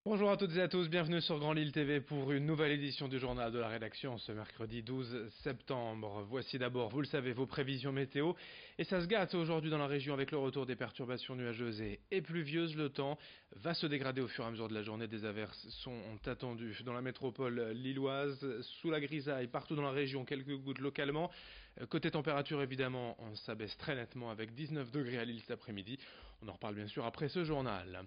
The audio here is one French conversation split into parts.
Bonjour à toutes et à tous, bienvenue sur Grand Lille TV pour une nouvelle édition du journal de la rédaction ce mercredi 12 septembre. Voici d'abord, vous le savez, vos prévisions météo. Et ça se gâte aujourd'hui dans la région avec le retour des perturbations nuageuses et pluvieuses. Le temps va se dégrader au fur et à mesure de la journée. Des averses sont attendues dans la métropole lilloise, sous la grisaille, partout dans la région, quelques gouttes localement. Côté température, évidemment, on s'abaisse très nettement avec 19 degrés à Lille cet après-midi. On en reparle bien sûr après ce journal.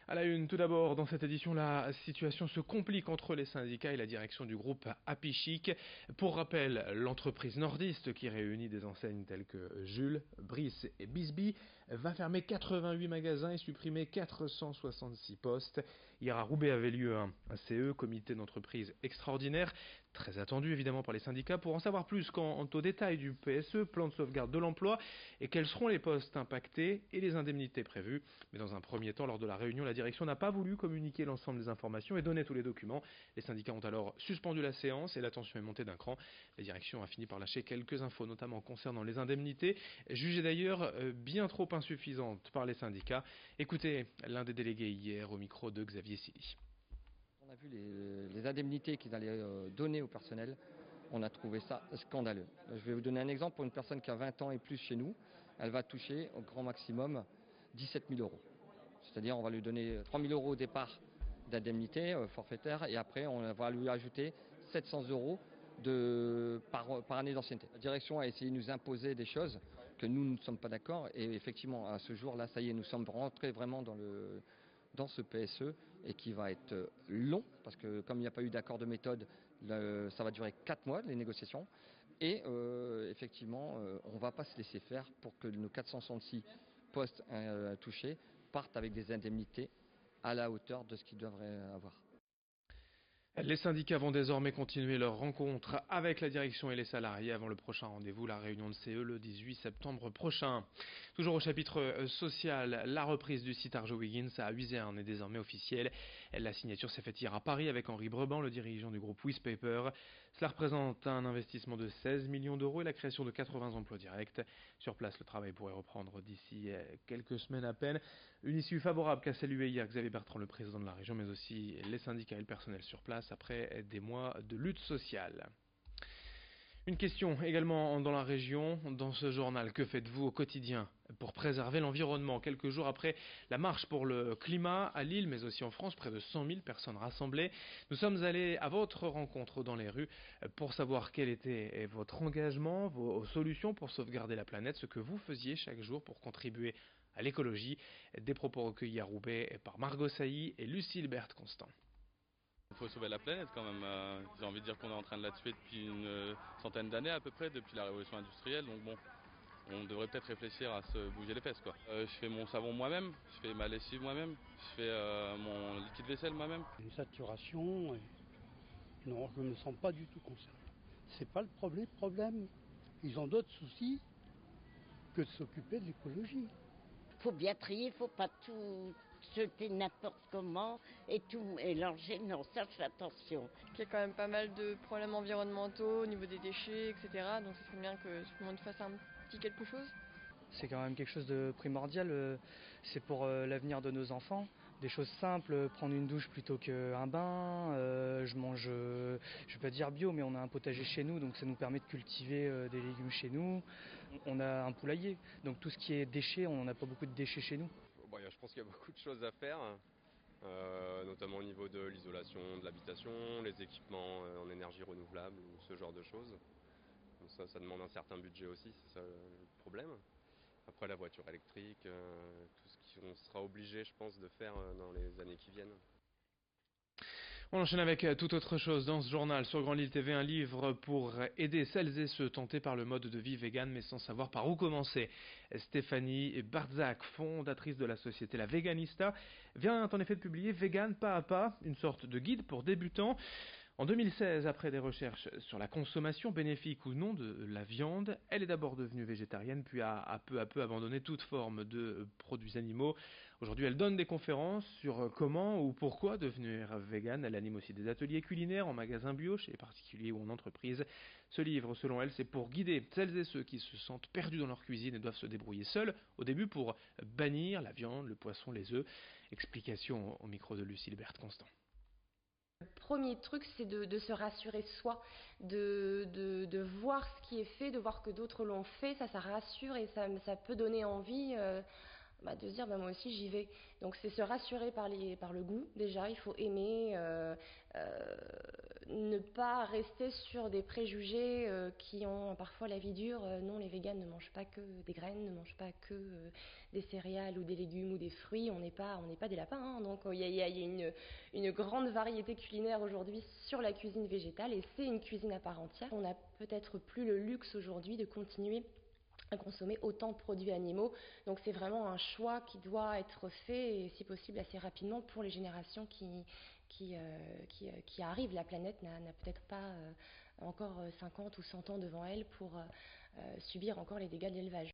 À la une, tout d'abord, dans cette édition, la situation se complique entre les syndicats et la direction du groupe Happy Chic. Pour rappel, l'entreprise nordiste qui réunit des enseignes telles que Jules, Brice et Bisbee va fermer 88 magasins et supprimer 466 postes. Hier à Roubaix avait lieu un CE, comité d'entreprise extraordinaire, très attendu évidemment par les syndicats. Pour en savoir plus quant au détail du PSE, plan de sauvegarde de l'emploi, et quels seront les postes impactés et les indemnités prévues. Mais dans un premier temps, lors de la réunion, la direction n'a pas voulu communiquer l'ensemble des informations et donner tous les documents. Les syndicats ont alors suspendu la séance et la tension est montée d'un cran. La direction a fini par lâcher quelques infos, notamment concernant les indemnités, jugées d'ailleurs bien trop insuffisantes par les syndicats. Écoutez l'un des délégués hier au micro de Xavier Silly. On a vu les indemnités qu'ils allaient donner au personnel. On a trouvé ça scandaleux. Je vais vous donner un exemple. Pour une personne qui a 20 ans et plus chez nous, elle va toucher au grand maximum 17 000 euros. C'est-à-dire on va lui donner 3 000 euros au départ d'indemnité forfaitaire et après on va lui ajouter 700 euros par année d'ancienneté. La direction a essayé de nous imposer des choses que nous ne sommes pas d'accord et effectivement à ce jour-là, ça y est, nous sommes rentrés vraiment dans ce PSE et qui va être long parce que comme il n'y a pas eu d'accord de méthode, ça va durer 4 mois les négociations et effectivement on ne va pas se laisser faire pour que nos 466 postes touchés partent avec des indemnités à la hauteur de ce qu'ils devraient avoir. Les syndicats vont désormais continuer leur rencontre avec la direction et les salariés avant le prochain rendez-vous, la réunion de CE le 18 septembre prochain. Toujours au chapitre social, la reprise du site Arjowiggins à Huizerne est désormais officielle. La signature s'est faite hier à Paris avec Henri Breban, le dirigeant du groupe Wisepaper. Cela représente un investissement de 16 millions d'euros et la création de 80 emplois directs. Sur place, le travail pourrait reprendre d'ici quelques semaines à peine. Une issue favorable qu'a salué hier Xavier Bertrand, le président de la région, mais aussi les syndicats et le personnel sur place après des mois de lutte sociale. Une question également dans la région, dans ce journal, que faites-vous au quotidien pour préserver l'environnement? Quelques jours après la marche pour le climat à Lille, mais aussi en France, près de 100 000 personnes rassemblées, nous sommes allés à votre rencontre dans les rues pour savoir quel était votre engagement, vos solutions pour sauvegarder la planète, ce que vous faisiez chaque jour pour contribuer à l'écologie. Des propos recueillis à Roubaix par Margot Sailly et Lucille Berthe-Constant. Il faut sauver la planète quand même. J'ai envie de dire qu'on est en train de la tuer depuis une centaine d'années à peu près, depuis la révolution industrielle. Donc bon, on devrait peut-être réfléchir à se bouger les fesses quoi. Je fais mon savon moi-même, je fais ma lessive moi-même, je fais mon liquide vaisselle moi-même. Une saturation, et non, je ne me sens pas du tout concerné. C'est pas le problème. Ils ont d'autres soucis que de s'occuper de l'écologie. Faut bien trier, faut pas tout jeter n'importe comment et tout mélanger. Non, ça je fais attention. Il y a quand même pas mal de problèmes environnementaux au niveau des déchets, etc. Donc ce serait bien que tout le monde fasse un petit quelque chose. C'est quand même quelque chose de primordial, c'est pour l'avenir de nos enfants. Des choses simples, prendre une douche plutôt qu'un bain, je mange, je vais pas dire bio, mais on a un potager chez nous, donc ça nous permet de cultiver des légumes chez nous. On a un poulailler, donc tout ce qui est déchets, on n'a pas beaucoup de déchets chez nous. Bon, je pense qu'il y a beaucoup de choses à faire, notamment au niveau de l'isolation de l'habitation, les équipements en énergie renouvelable, ou ce genre de choses. Donc ça demande un certain budget aussi, c'est ça le problème. Après la voiture électrique, tout ce qu'on sera obligé, je pense, de faire dans les années qui viennent. On enchaîne avec toute autre chose dans ce journal sur Grand Lille TV, un livre pour aider celles et ceux tentés par le mode de vie vegan mais sans savoir par où commencer. Stéphanie Barzac, fondatrice de la société La Veganista, vient en effet de publier Vegan pas à pas, une sorte de guide pour débutants. En 2016, après des recherches sur la consommation bénéfique ou non de la viande, elle est d'abord devenue végétarienne, puis a peu à peu abandonné toute forme de produits animaux. Aujourd'hui, elle donne des conférences sur comment ou pourquoi devenir végane. Elle anime aussi des ateliers culinaires en magasin bio, chez les particuliers ou en entreprise. Ce livre, selon elle, c'est pour guider celles et ceux qui se sentent perdus dans leur cuisine et doivent se débrouiller seuls, au début pour bannir la viande, le poisson, les œufs. Explication au micro de Lucille Berthe-Constant. Le premier truc, c'est de se rassurer soi, de voir ce qui est fait, de voir que d'autres l'ont fait, ça rassure et ça peut donner envie de se dire moi aussi j'y vais. Donc c'est se rassurer par le goût déjà, il faut aimer, ne pas rester sur des préjugés qui ont parfois la vie dure. Non, les véganes ne mangent pas que des graines, ne mangent pas que des céréales ou des légumes ou des fruits, on n'est pas des lapins, hein. Donc il y a une grande variété culinaire aujourd'hui sur la cuisine végétale et c'est une cuisine à part entière. On n'a peut-être plus le luxe aujourd'hui de continuer à consommer autant de produits animaux. Donc c'est vraiment un choix qui doit être fait et si possible assez rapidement pour les générations qui arrivent. La planète n'a peut-être pas encore 50 ou 100 ans devant elle pour subir encore les dégâts de l'élevage.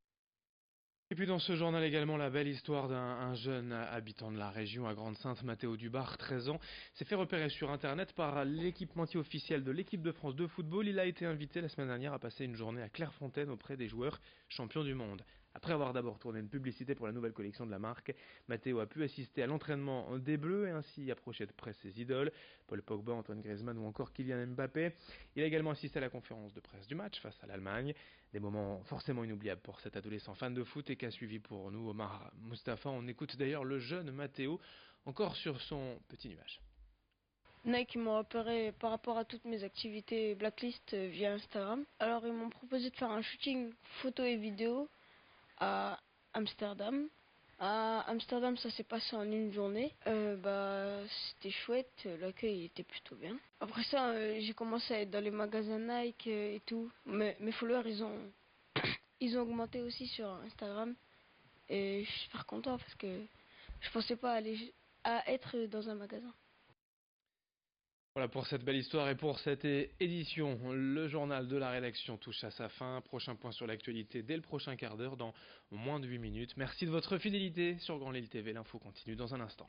Et puis dans ce journal également, la belle histoire d'un jeune habitant de la région à Grande-Synthe, Mathéo Dubar, 13 ans, s'est fait repérer sur internet par l'équipementier officiel de l'équipe de France de football. Il a été invité la semaine dernière à passer une journée à Clairefontaine auprès des joueurs champions du monde. Après avoir d'abord tourné une publicité pour la nouvelle collection de la marque, Mathéo a pu assister à l'entraînement des Bleus et ainsi approcher de près ses idoles, Paul Pogba, Antoine Griezmann ou encore Kylian Mbappé. Il a également assisté à la conférence de presse du match face à l'Allemagne. Des moments forcément inoubliables pour cet adolescent fan de foot et qu'a suivi pour nous Omar Mustafa. On écoute d'ailleurs le jeune Mathéo, encore sur son petit nuage. Nike m'a repéré par rapport à toutes mes activités Blacklist via Instagram. Alors ils m'ont proposé de faire un shooting photo et vidéo à Amsterdam. À Amsterdam, ça s'est passé en une journée. C'était chouette, l'accueil était plutôt bien. Après ça, j'ai commencé à être dans les magasins Nike et tout. Mes followers, ils ont augmenté aussi sur Instagram. Et je suis super content parce que je pensais pas à être dans un magasin. Voilà pour cette belle histoire et pour cette édition. Le journal de la rédaction touche à sa fin. Prochain point sur l'actualité dès le prochain quart d'heure dans moins de 8 minutes. Merci de votre fidélité sur Grand Lille TV. L'info continue dans un instant.